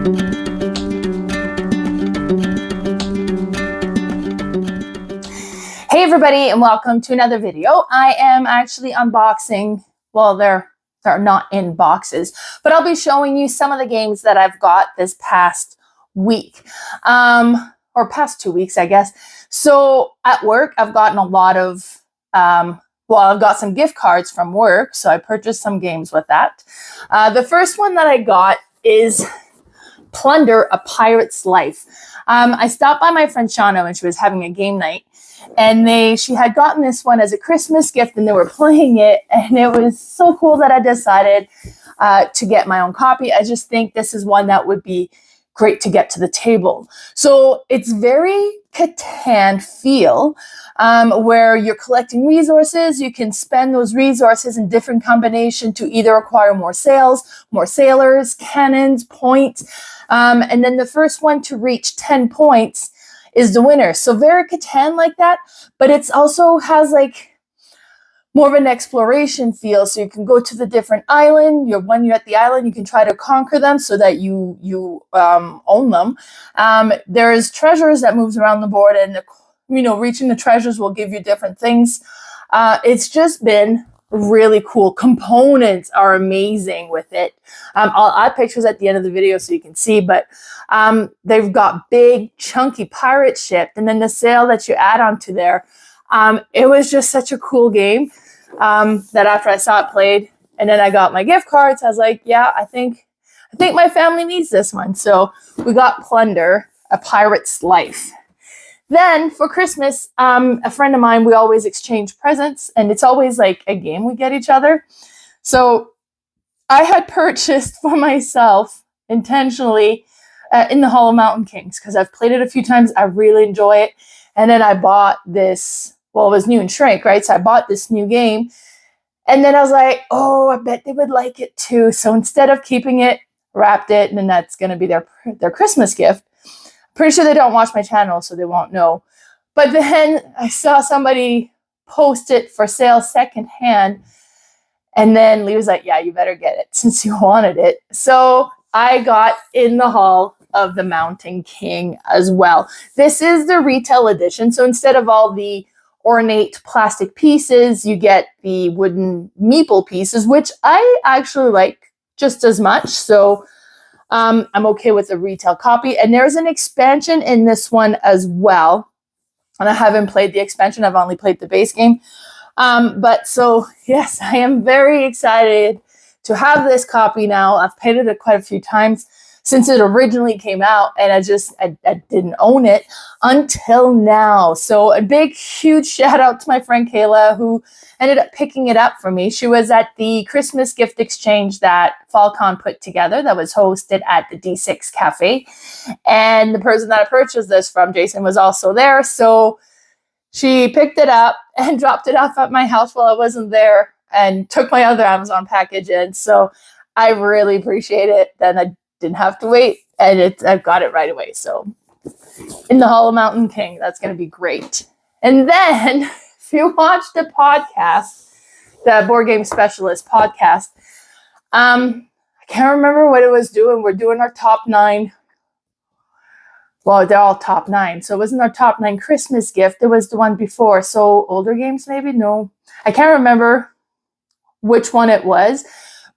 Hey everybody, and welcome to another video. I am actually unboxing, well, they're not in boxes, but I'll be showing you some of the games that I've got this past week, or past 2 weeks, I guess. So at work, I've gotten a lot of, I've got some gift cards from work, so I purchased some games with that. The first one that I got is Plunder, A Pirate's Life. I stopped by my friend Shauna when she was having a game night, and she had gotten this one as a Christmas gift, and they were playing it, and it was so cool that I decided to get my own copy. I just think this is one that would be great to get to the table. So it's very Catan feel, where you're collecting resources. You can spend those resources in different combination to either acquire more sailors, cannons, points, and then the first one to reach 10 points is the winner. So very Catan like that, but it's also has like more of an exploration feel. So you can go to the different island. When you're at the island, you can try to conquer them so that you own them. There's treasures that moves around the board, and reaching the treasures will give you different things. It's just been really cool. Components are amazing with it. I'll add pictures at the end of the video so you can see, but they've got big chunky pirate ship, and then the sail that you add onto there. It was just such a cool game that after I saw it played, and then I got my gift cards, I was like, yeah, I think my family needs this one. So we got Plunder, A Pirate's Life. Then for Christmas, a friend of mine, we always exchange presents, and it's always like a game we get each other. So I had purchased for myself intentionally In the Hollow Mountain Kings, because I've played it a few times. I really enjoy it. And then I bought this, well, it was new in Shrink, right? So I bought this new game. And then I was like, oh, I bet they would like it too. So instead of keeping it, wrapped it, and then that's going to be their Christmas gift. Pretty sure they don't watch my channel, so they won't know. But then I saw somebody post it for sale secondhand. And then Lee was like, yeah, you better get it since you wanted it. So I got In the Hall of the Mountain King as well. This is the retail edition. So instead of all the ornate plastic pieces, you get the wooden meeple pieces, which I actually like just as much. So I'm okay with the retail copy. And there's an expansion in this one as well. And I haven't played the expansion. I've only played the base game. But so, yes, I am very excited to have this copy now. I've played it quite a few times since it originally came out, and I didn't own it until now. So a big, huge shout out to my friend Kayla, who ended up picking it up for me. She was at the Christmas gift exchange that Falcon put together that was hosted at the D6 Cafe. And the person that I purchased this from, Jason, was also there. So she picked it up and dropped it off at my house while I wasn't there and took my other Amazon package in. So I really appreciate it. Then I didn't have to wait, and I've got it right away. So In the Hollow Mountain King, that's going to be great. And then if you watch the podcast, the Board Game Specialist podcast, I can't remember what it was doing. We're doing our top 9. Well, they're all top 9. So it wasn't our top 9 Christmas gift. It was the one before. So older games, maybe? No. I can't remember which one it was.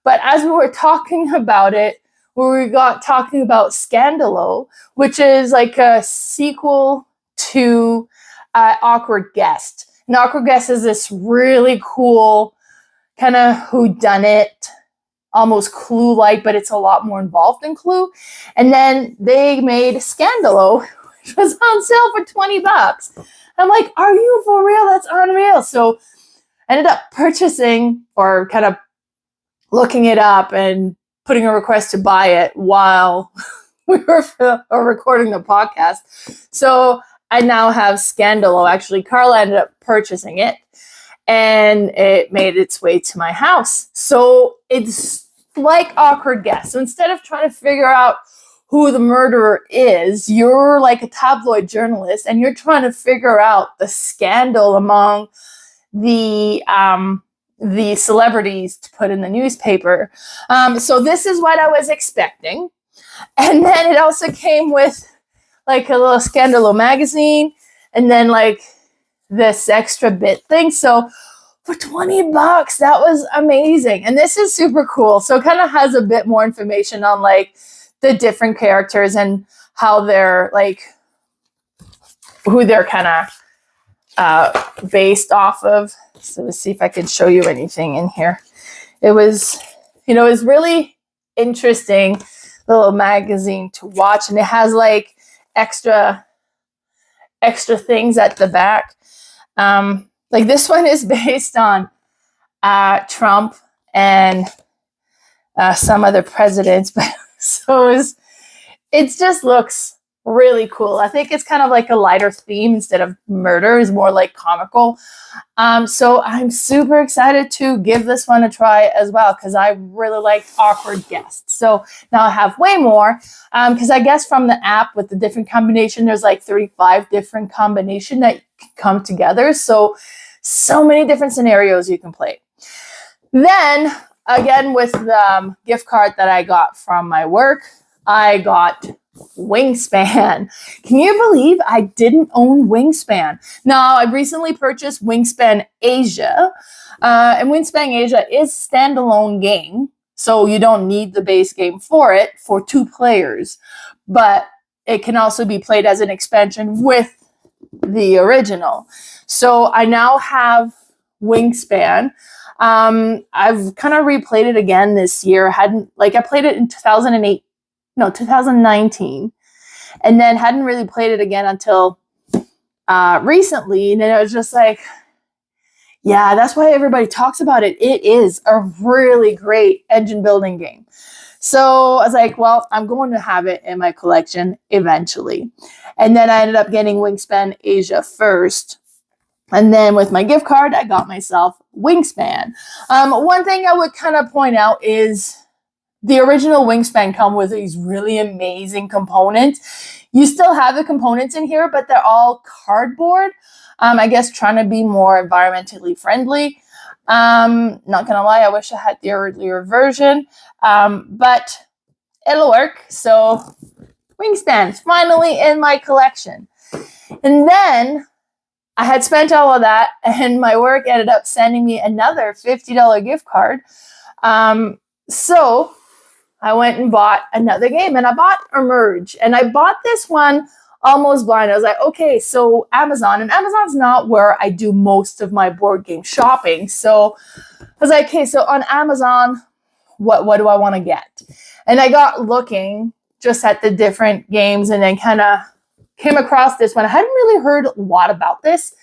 But as we were talking about it, we got talking about Scandaloh, which is like a sequel to Awkward Guest. And Awkward Guest is this really cool kind of whodunit, almost Clue-like, but it's a lot more involved in Clue. And then they made Scandaloh, which was on sale for $20. I'm like, are you for real? That's unreal. So I ended up purchasing, or kind of looking it up and putting a request to buy it while we were recording the podcast. So I now have Scandaloh. Actually, Carla ended up purchasing it, and it made its way to my house. So it's like Awkward Guest. So instead of trying to figure out who the murderer is, you're like a tabloid journalist, and you're trying to figure out the scandal among the celebrities to put in the newspaper. So this is what I was expecting. And then it also came with like a little Scandaloh magazine and then like this extra bit thing. So for 20 bucks, that was amazing. And this is super cool. So it kind of has a bit more information on like the different characters and how they're like, who they're kind of based off of. So let's see if I can show you anything in here. It was, you know, it was really interesting little magazine to watch, and it has like extra things at the back. Like this one is based on Trump and some other presidents, but so it just looks really cool. I think it's kind of like a lighter theme instead of murder, is more like comical. So I'm super excited to give this one a try as well, because I really like awkward guests. So now I have way more, because I guess from the app with the different combination, there's like 35 different combination that can come together. So many different scenarios you can play. Then again, with the gift card that I got from my work, I got Wingspan. Can you believe I didn't own Wingspan? Now, I recently purchased Wingspan Asia, and Wingspan Asia is a standalone game, so you don't need the base game for it for 2 players, but it can also be played as an expansion with the original. So I now have Wingspan. I've kind of replayed it again this year. I played it in 2019, and then hadn't really played it again until recently. And then I was just like, yeah, that's why everybody talks about it. It is a really great engine building game. So I was like, well, I'm going to have it in my collection eventually. And then I ended up getting Wingspan Asia first. And then with my gift card, I got myself Wingspan. One thing I would kind of point out is the original Wingspan come with these really amazing components. You still have the components in here, but they're all cardboard. I guess trying to be more environmentally friendly. Not gonna lie, I wish I had the earlier version, but it'll work. So Wingspan's finally in my collection. And then I had spent all of that, and my work ended up sending me another $50 gift card. So I went and bought another game, and I bought Emerge, and I bought this one almost blind. I was like, okay, so Amazon, and Amazon's not where I do most of my board game shopping. So I was like, okay, so on Amazon, what do I want to get? And I got looking just at the different games, and then kind of came across this one. I hadn't really heard a lot about this.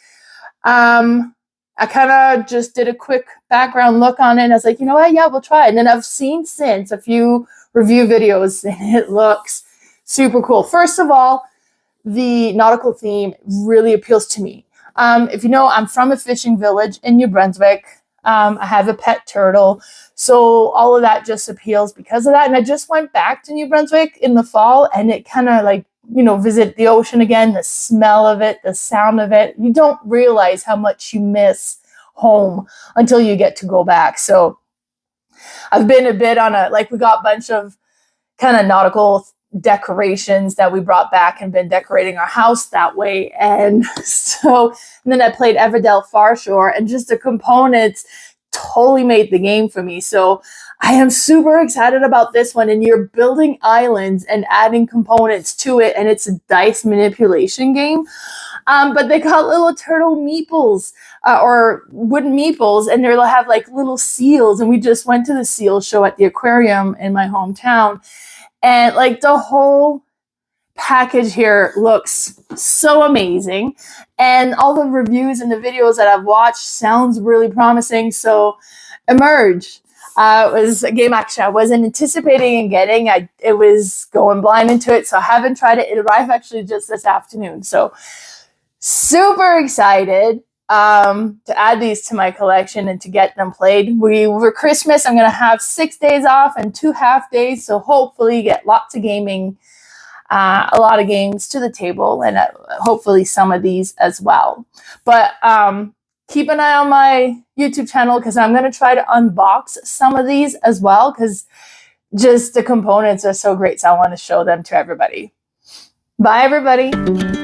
I kind of just did a quick background look on it, and I was like, you know what? Yeah, we'll try it. And then I've seen since a few review videos, and it looks super cool. First of all, the nautical theme really appeals to me. If you know, I'm from a fishing village in New Brunswick. I have a pet turtle. So all of that just appeals because of that. And I just went back to New Brunswick in the fall, and it kind of like, you know, visit the ocean again, the smell of it, the sound of it. You don't realize how much you miss home until you get to go back. So I've been a bit on we got a bunch of kind of nautical decorations that we brought back and been decorating our house that way. And then I played Everdell Farshore, and just the components totally made the game for me. So I am super excited about this one, and you're building islands and adding components to it, and it's a dice manipulation game. But they got little turtle meeples or wooden meeples, and they'll have like little seals. And we just went to the seal show at the aquarium in my hometown, and like the whole package here looks so amazing, and all the reviews and the videos that I've watched sounds really promising. So Emerge was a game actually I wasn't anticipating and getting. It was going blind into it, so I haven't tried it. It arrived actually just this afternoon. So super excited to add these to my collection and to get them played. For Christmas, I'm going to have 6 days off and 2 half days, so hopefully get lots of gaming, a lot of games to the table, and hopefully some of these as well. But keep an eye on my YouTube channel, because I'm going to try to unbox some of these as well, because just the components are so great, so I want to show them to everybody. Bye, everybody.